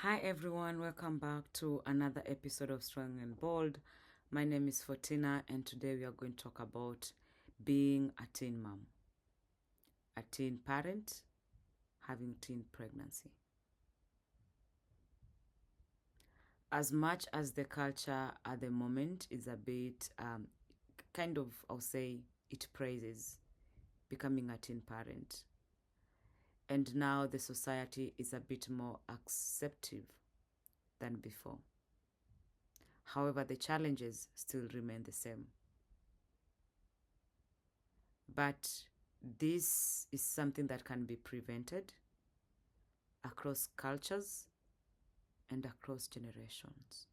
Hi everyone, welcome back to another episode of Strong and Bold. My name is Fortina, and today we are going to talk about being a teen mom, a teen parent, having teen pregnancy. As much as the culture at the moment is a bit kind of, I'll say, it praises becoming a teen parent. And now the society is a bit more acceptive than before. However, the challenges still remain the same. But this is something that can be prevented across cultures and across generations.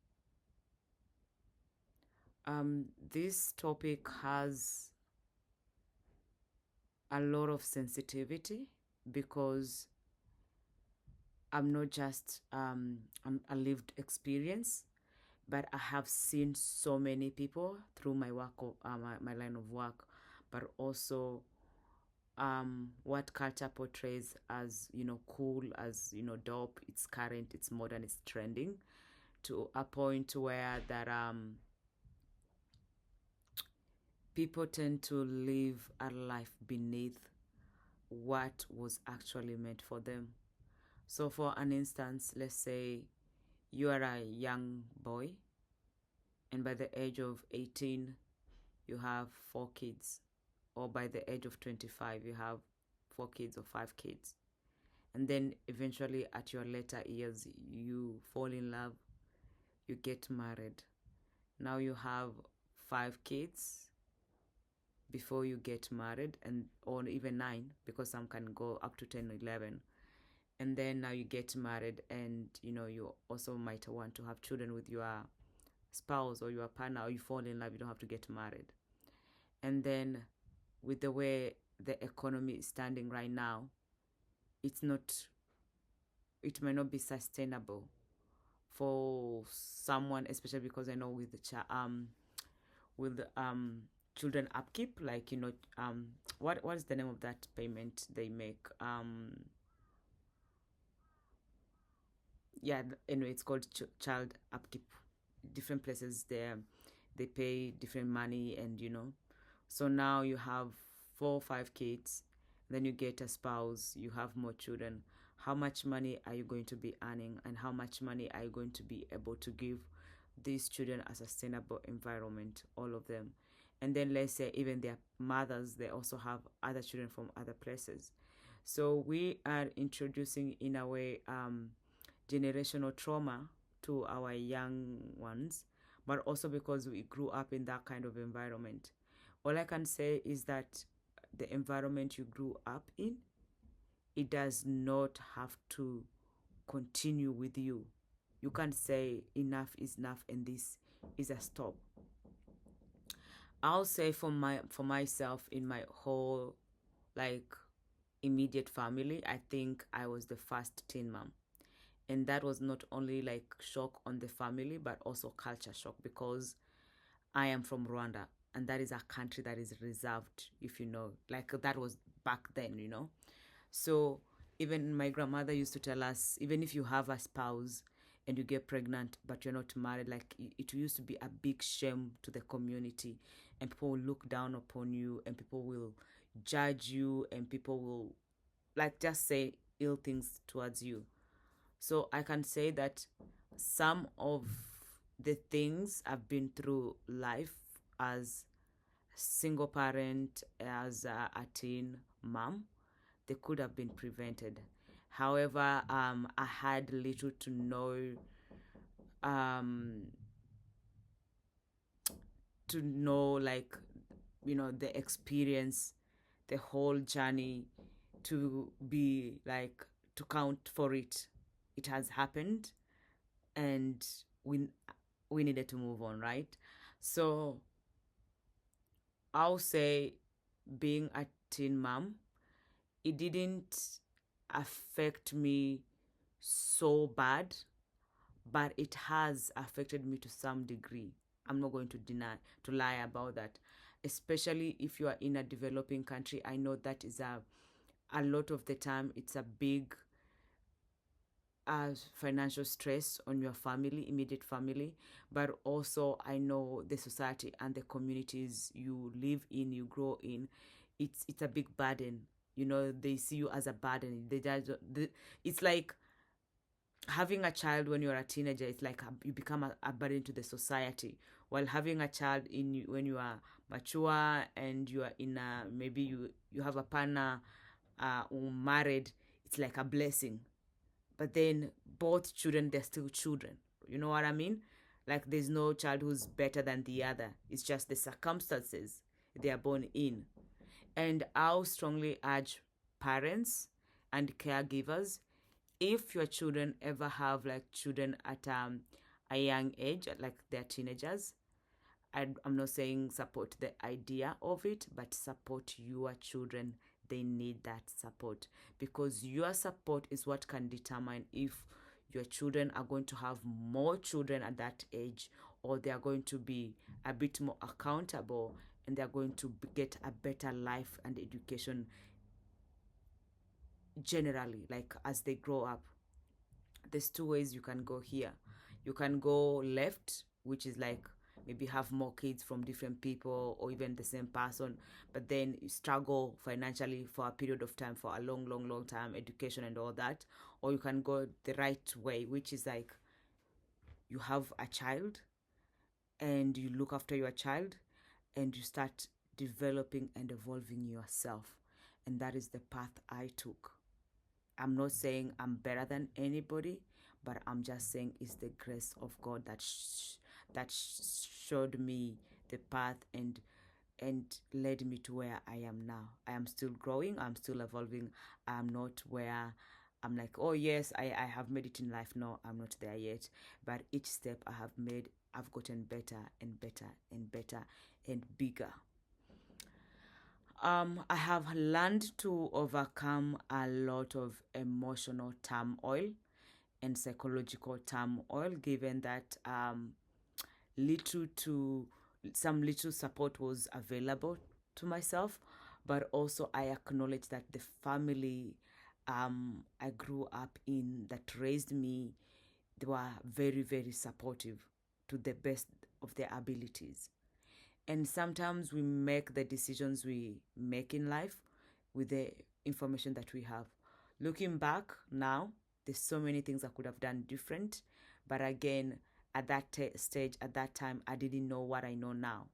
This topic has a lot of sensitivity because I'm not just a lived experience, but I have seen so many people through my work, my line of work, but also what culture portrays as cool, as dope. It's current, it's modern, it's trending, to a point where that people tend to live a life beneath what was actually meant for them. So for an instance, let's say you are a young boy, and by the age of 18 you have 4 kids, or by the age of 25 you have 4 kids or 5 kids, and then eventually at your later years you fall in love, you get married. Now you have 5 kids before you get married, and or even 9, because some can go up to 10 or 11. And then now you get married, and you also might want to have children with your spouse or your partner, or you fall in love, you don't have to get married. And then with the way the economy is standing right now, it's not it may not be sustainable for someone, especially because I know with the children upkeep, like what is the name of that payment they make? Yeah, anyway, it's called child upkeep. Different places there, they pay different money, and so now you have 4 or 5 kids, then you get a spouse, you have more children. How much money are you going to be earning, and how much money are you going to be able to give these children a sustainable environment, all of them? And then let's say even their mothers, they also have other children from other places. So we are introducing, in a way, generational trauma to our young ones, but also because we grew up in that kind of environment. All I can say is that the environment you grew up in, it does not have to continue with you. You can't say enough is enough and this is a stop. I'll say for myself, in my whole, like, immediate family, I think I was the first teen mom. And that was not only like shock on the family, but also culture shock, because I am from Rwanda, and that is a country that is reserved, if you know, like that was back then, So even my grandmother used to tell us, even if you have a spouse and you get pregnant but you're not married, like it used to be a big shame to the community, and people will look down upon you, and people will judge you, and people will like just say ill things towards you. So I can say that some of the things I've been through life as single parent, as a teen mom, they could have been prevented. However, I had little to no um, like the experience, the whole journey, to be like to count for it. It has happened, and we needed to move on, right? So I'll say, being a teen mom, it didn't affect me so bad, but it has affected me to some degree. I'm not going to lie about that. Especially if you are in a developing country, I know that is a lot of the time it's a big financial stress on your family, immediate family, but also I know the society and the communities you live in, you grow in. It's a big burden. You know, they see you as a burden. It's like having a child when you're a teenager. It's like you become a burden to the society. While having a child when you are mature and you are in a, maybe you have a partner or married, it's like a blessing. But then both children, they're still children. You know what I mean? Like there's no child who's better than the other. It's just the circumstances they are born in. And I'll strongly urge parents and caregivers, if your children ever have like children at a young age, like they're teenagers, I'm not saying support the idea of it, but support your children. They need that support, because your support is what can determine if your children are going to have more children at that age, or they are going to be a bit more accountable, and they're going to get a better life and education generally, like as they grow up. There's two ways you can go here. You can go left, which is like maybe have more kids from different people or even the same person, but then you struggle financially for a period of time, for a long time, education and all that. Or you can go the right way, which is like you have a child and you look after your child and you start developing and evolving yourself. And that is the path I took. I'm not saying I'm better than anybody, but I'm just saying it's the grace of God that showed me the path and led me to where I am now. I am still growing, I'm still evolving. I'm not where I'm like, oh yes, I have made it in life. No, I'm not there yet. But each step I have made, I've gotten better and better and better and bigger. I have learned to overcome a lot of emotional turmoil and psychological turmoil, given that little to some little support was available to myself, but also I acknowledge that the family I grew up in that raised me, they were very supportive to the best of their abilities. And sometimes we make the decisions we make in life with the information that we have. Looking back now, there's so many things I could have done different, but again, at that stage, at that time, I didn't know what I know now.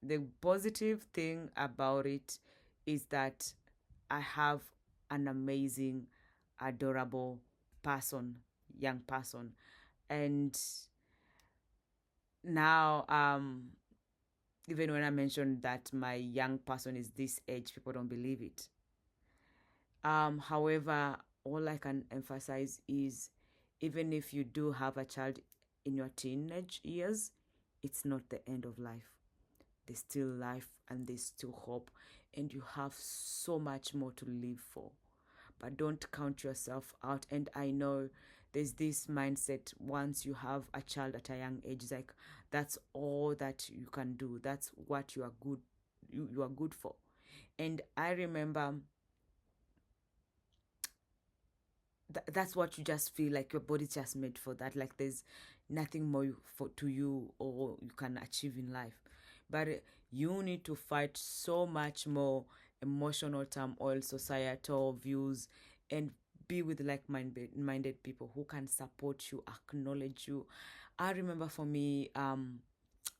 The positive thing about it is that I have an amazing, adorable person, young person. And now, even when I mentioned that my young person is this age, people don't believe it. However, all I can emphasize is, even if you do have a child in your teenage years, it's not the end of life. There's still life and there's still hope, and you have so much more to live for. But don't count yourself out. And I know there's this mindset, once you have a child at a young age, it's like that's all that you can do. That's what you are good you are good for. And I remember that's what you just feel like your body's just made for that. Like there's nothing more for to you or you can achieve in life. But you need to fight so much more emotional turmoil, societal views, and be with like-minded people who can support you, acknowledge you. I remember for me,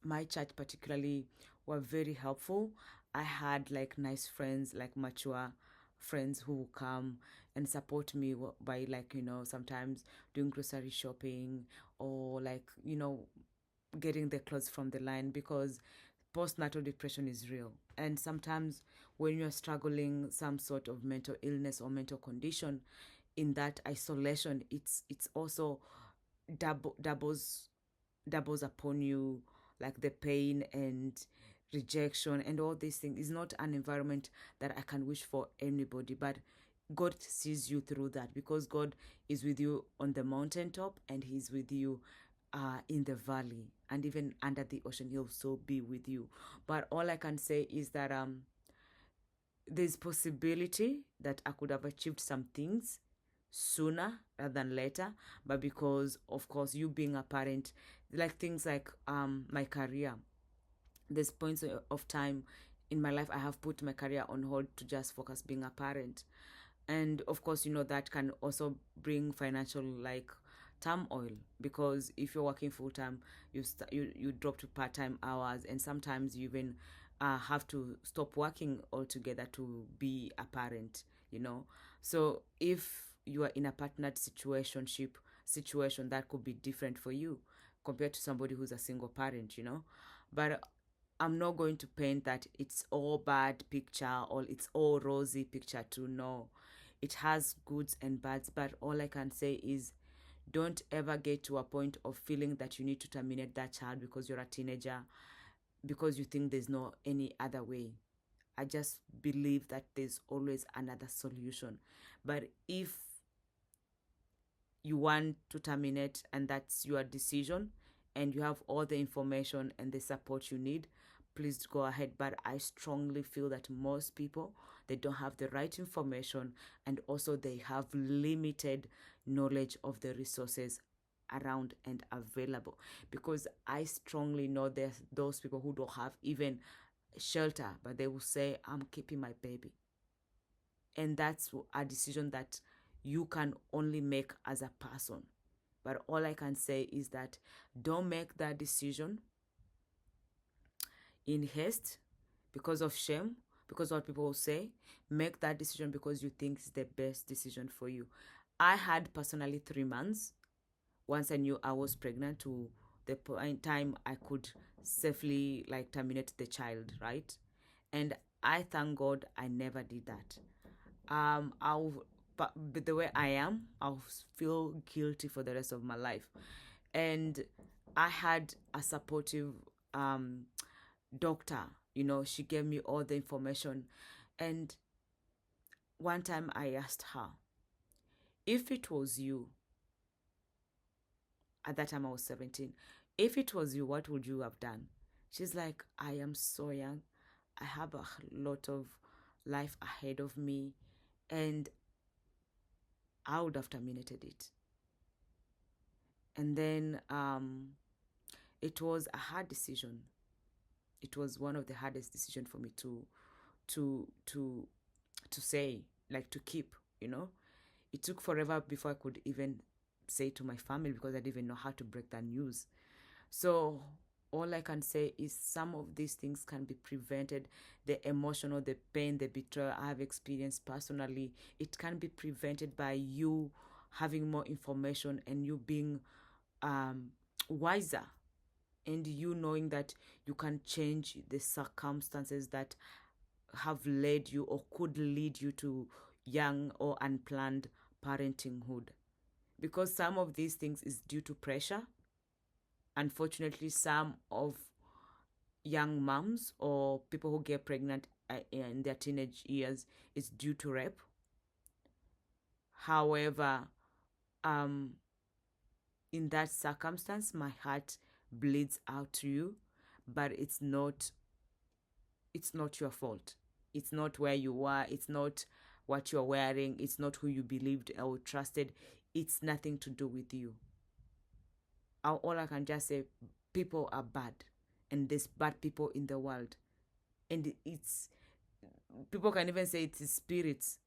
my church particularly were very helpful. I had like nice friends, like mature friends who come and support me by, like, sometimes doing grocery shopping, or like, getting the clothes from the line, because postnatal depression is real. And sometimes when you're struggling some sort of mental illness or mental condition, in that isolation, it's also doubles upon you, like the pain and rejection and all these things. Is not an environment that I can wish for anybody, but God sees you through that, because God is with you on the mountaintop and He's with you in the valley, and even under the ocean He'll so be with you. But all I can say is that there's possibility that I could have achieved some things sooner rather than later, but because of course you being a parent, like things like my career, there's points of time in my life I have put my career on hold to just focus being a parent. And of course, that can also bring financial like turmoil, because if you're working full time, you drop to part-time hours, and sometimes you even have to stop working altogether to be a parent, so if you are in a partnered situation, that could be different for you compared to somebody who's a single parent. But I'm not going to paint that it's all bad picture or it's all rosy picture too. No, it has goods and bads, but all I can say is don't ever get to a point of feeling that you need to terminate that child because you're a teenager, because you think there's no any other way. I just believe that there's always another solution. But if you want to terminate and that's your decision and you have all the information and the support you need, please go ahead. But I strongly feel that most people, they don't have the right information, and also they have limited knowledge of the resources around and available, because I strongly know there's those people who don't have even shelter, but they will say, I'm keeping my baby. And that's a decision that you can only make as a person. But all I can say is that don't make that decision in haste because of shame, because what people will say. Make that decision because you think it's the best decision for you. I had personally 3 months once I knew I was pregnant to the point time I could safely like terminate the child, right? And I thank God I never did that. But the way I am, I'll feel guilty for the rest of my life. And I had a supportive doctor. She gave me all the information. And one time I asked her, if it was you, at that time I was 17, if it was you, what would you have done? She's like, I am so young. I have a lot of life ahead of me, and I would have terminated it. And then it was a hard decision. It was one of the hardest decisions for me to to to say, like to keep. It took forever before I could even say to my family, because I didn't even know how to break that news. So all I can say is some of these things can be prevented. The emotional, the pain, the betrayal I have experienced personally, it can be prevented by you having more information and you being wiser, and you knowing that you can change the circumstances that have led you or could lead you to young or unplanned parenthood. Because some of these things is due to pressure. Unfortunately, some of young moms or people who get pregnant in their teenage years is due to rape. However, in that circumstance, my heart bleeds out to you, but it's not your fault. It's not where you are. It's not what you're wearing. It's not who you believed or trusted. It's nothing to do with you. All I can just say, people are bad, and there's bad people in the world, and it's people can even say it's spirits.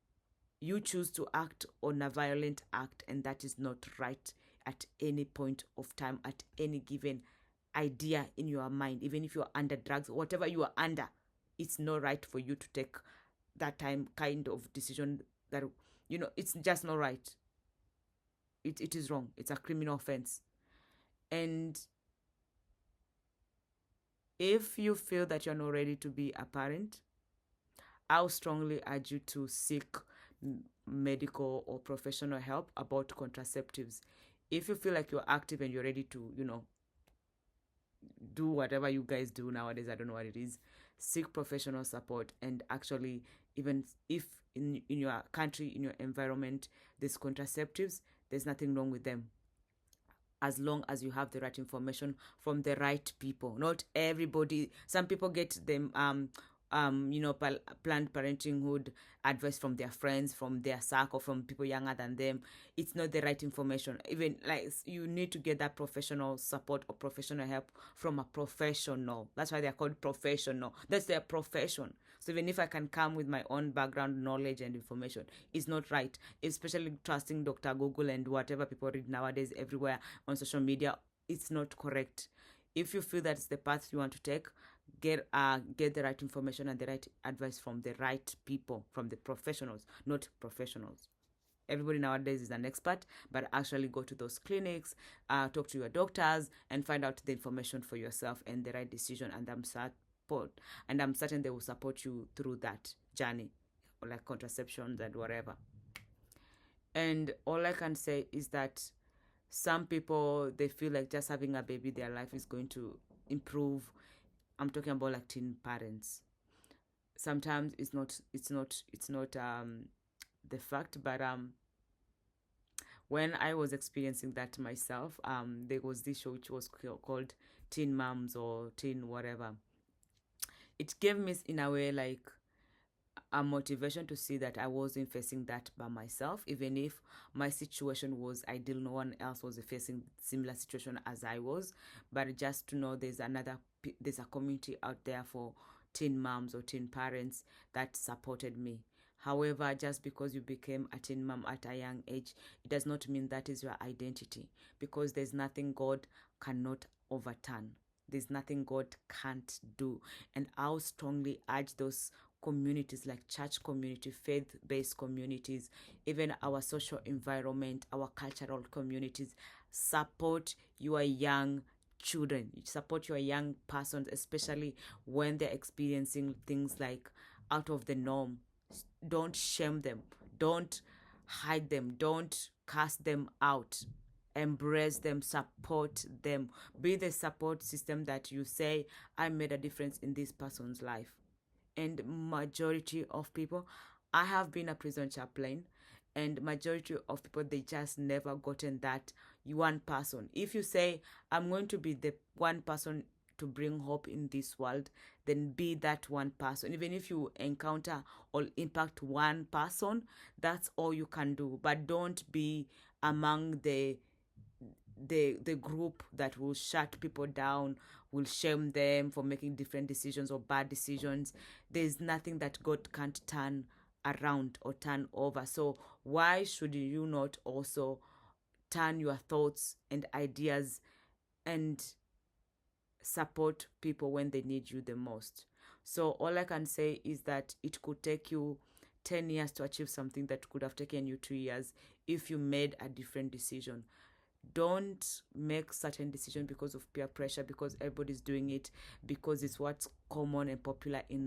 You choose to act on a violent act, and that is not right at any point of time, at any given idea in your mind. Even if you're under drugs, whatever you are under, it's not right for you to take that kind of decision. That it's just not right. It is wrong. It's a criminal offense. And if you feel that you're not ready to be a parent, I'll strongly urge you to seek medical or professional help about contraceptives. If you feel like you're active and you're ready to, do whatever you guys do nowadays, I don't know what it is, seek professional support. And actually, even if in your country, in your environment, there's contraceptives, there's nothing wrong with them, as long as you have the right information from the right people. Not everybody. Some people get them Planned Parenthood advice from their friends, from their circle, from people younger than them. It's not the right information. Even like you need to get that professional support or professional help from a professional. That's why they're called professional. That's their profession. So even if I can come with my own background knowledge and information, it's not right. Especially trusting Dr. Google and whatever people read nowadays everywhere on social media, it's not correct. If you feel that's the path you want to take, get the right information and the right advice from the right people, from the professionals, not professionals. Everybody nowadays is an expert, but actually go to those clinics, talk to your doctors, and find out the information for yourself and the right decision. And I'm certain they will support you through that journey, like contraception and whatever. And all I can say is that some people, they feel like just having a baby, their life is going to improve. I'm talking about like teen parents. Sometimes it's not the fact, but when I was experiencing that myself, there was this show which was called Teen Moms or Teen whatever. It gave me in a way like a motivation to see that I wasn't facing that by myself, even if my situation was ideal. No one else was facing similar situation as I was, but just to know there's a community out there for teen moms or teen parents that supported me. However, just because you became a teen mom at a young age, it does not mean that is your identity, because there's nothing God cannot overturn. There's nothing God can't do. And I'll strongly urge those communities like church community, faith-based communities, even our social environment, our cultural communities, support your young children, support your young persons, especially when they're experiencing things like out of the norm. Don't shame them, don't hide them, don't cast them out. Embrace them, support them, be the support system that you say, I made a difference in this person's life. And majority of people, I have been a prison chaplain, and majority of people, they just never gotten that one person. If you say, I'm going to be the one person to bring hope in this world, then be that one person. Even if you encounter or impact one person, that's all you can do. But don't be among the group that will shut people down, will shame them for making different decisions or bad decisions. There's nothing that God can't turn around or turn over. So why should you not also turn your thoughts and ideas and support people when they need you the most? So all I can say is that it could take you 10 years to achieve something that could have taken you 2 years if you made a different decision. Don't make certain decisions because of peer pressure, because everybody's doing it, because it's what's common and popular in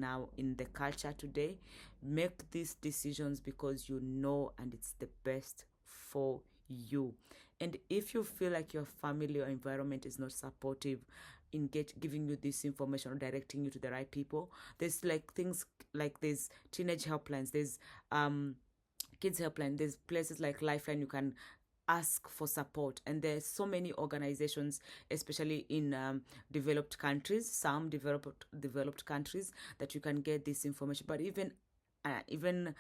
the culture today. Make these decisions because you know and it's the best for you. And if you feel like your family or environment is not supportive in giving you this information or directing you to the right people, there's like things like there's teenage helplines, there's kids helpline, there's places like Lifeline you can ask for support. And there's so many organizations, especially in developed countries, some developed countries, that you can get this information. But even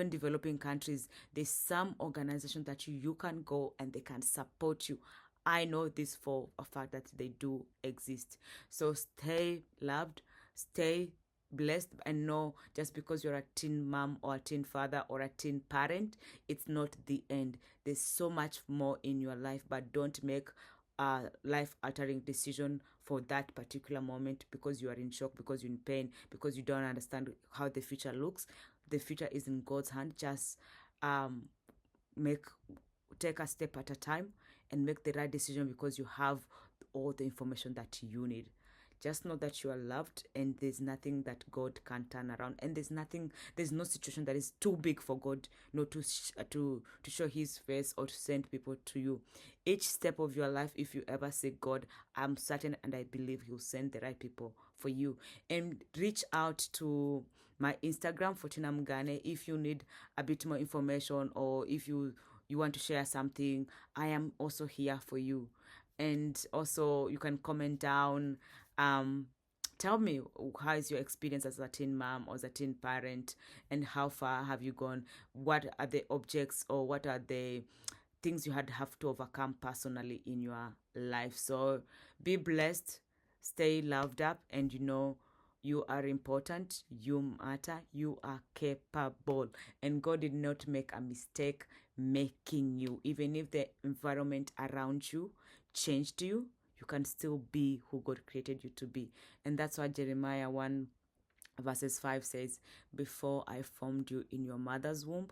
developing countries, there's some organizations that you can go and they can support you. I know this for a fact that they do exist. So stay loved, stay blessed, and know just because you're a teen mom or a teen father or a teen parent, it's not the end. There's so much more in your life, but don't make a life-altering decision for that particular moment because you are in shock, because you're in pain, because you don't understand how the future looks. The future is in God's hand. Just take a step at a time and make the right decision because you have all the information that you need. Just know that you are loved, and there's nothing that God can't turn around, and there's no situation that is too big for God not to show his face or to send people to you. Each step of your life, if you ever say God, I'm certain and I believe he'll send the right people for you. And reach out to my Instagram, Fortuna Mugane, if you need a bit more information, or if you want to share something. I am also here for you. And also you can comment down Tell me, how is your experience as a teen mom or as a teen parent, and how far have you gone? What are the objects, or what are the things you had have to overcome personally in your life? So be blessed, stay loved up, and you are important, you matter, you are capable, and God did not make a mistake making you. Even if the environment around you changed you, you can still be who God created you to be. And that's what Jeremiah 1 verses 5 says, before I formed you in your mother's womb,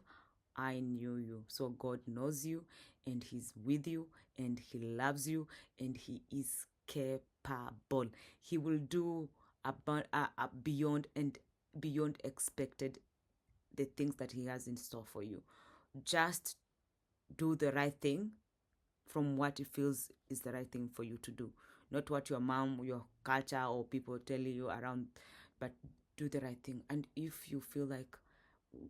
I knew you. So God knows you, and He's with you, and He loves you, and He is capable. He will do beyond and beyond expected the things that He has in store for you. Just do the right thing from what He feels is the right thing for you to do, not what your mom, your culture, or people telling you around, but do the right thing. And if you feel like,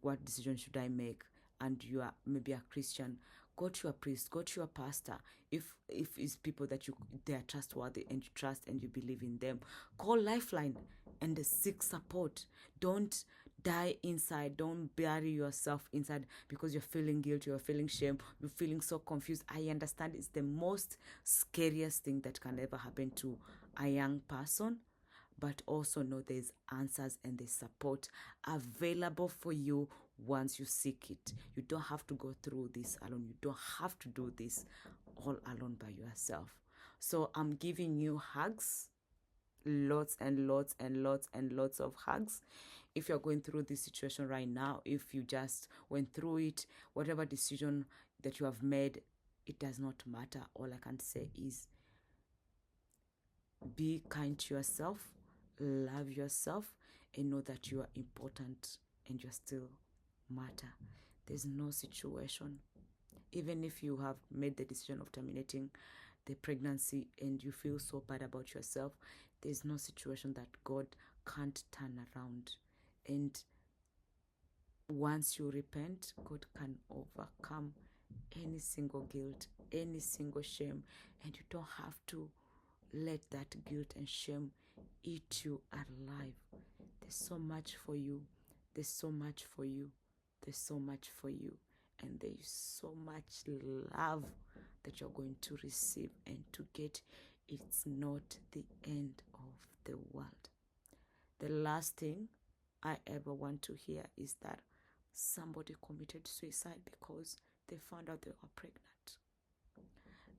what decision should I make, and you are maybe a Christian, go to a priest, go to a pastor. If it's people that they are trustworthy and you trust and you believe in them, call Lifeline and seek support. Don't die inside. Don't bury yourself inside because you're feeling guilty, you're feeling shame, you're feeling so confused. I understand it's the most scariest thing that can ever happen to a young person, but also know there's answers and there's support available for you once you seek it. You don't have to go through this alone. You don't have to do this all alone by yourself. So I'm giving you hugs, lots and lots and lots and lots of hugs. If you're going through this situation right now, if you just went through it, whatever decision that you have made, it does not matter. All I can say is be kind to yourself, love yourself, and know that you are important and you still matter. There's no situation, even if you have made the decision of terminating the pregnancy and you feel so bad about yourself, there's no situation that God can't turn around. And once you repent, God can overcome any single guilt, any single shame, and you don't have to let that guilt and shame eat you alive. There's so much for you. There's so much for you. There's so much for you. And there is so much love that you're going to receive and to get. It's not the end of the world. The last thing I ever want to hear is that somebody committed suicide because they found out they were pregnant.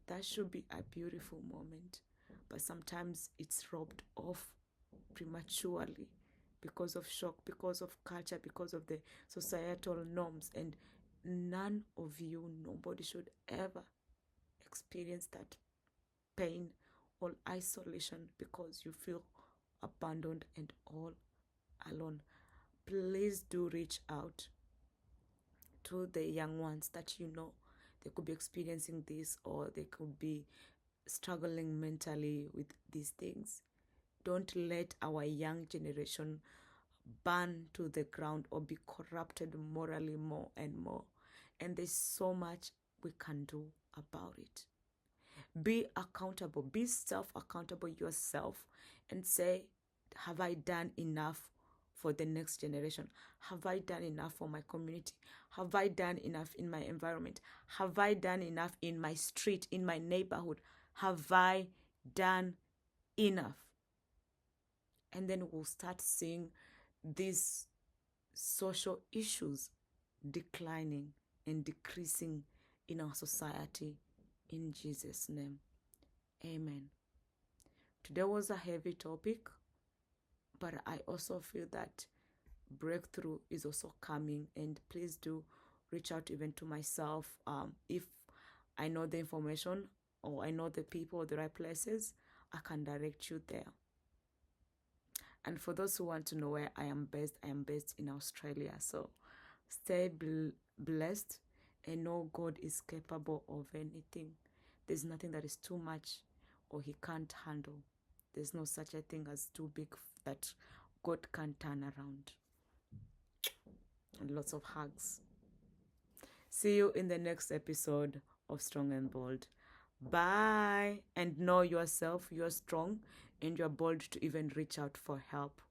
That should be a beautiful moment, but sometimes it's robbed off prematurely because of shock, because of culture, because of the societal norms. And none of you, nobody should ever experience that pain or isolation because you feel abandoned and all alone. Please do reach out to the young ones that you know they could be experiencing this, or they could be struggling mentally with these things. Don't let our young generation burn to the ground or be corrupted morally more and more. And there's so much we can do about it. Be accountable, be self-accountable yourself, and say, have I done enough for the next generation? Have I done enough for my community? Have I done enough in my environment? Have I done enough in my street, in my neighborhood? Have I done enough? And then we'll start seeing these social issues declining and decreasing in our society. In Jesus' name, amen. Today was a heavy topic, but I also feel that breakthrough is also coming. And please do reach out even to myself. If I know the information or I know the people or the right places, I can direct you there. And for those who want to know where I am based in Australia. So stay blessed and know God is capable of anything. There's nothing that is too much or He can't handle. There's no such a thing as too big that God can't turn around. And lots of hugs. See you in the next episode of Strong and Bold. Bye. And know yourself, you're strong and you're bold to even reach out for help.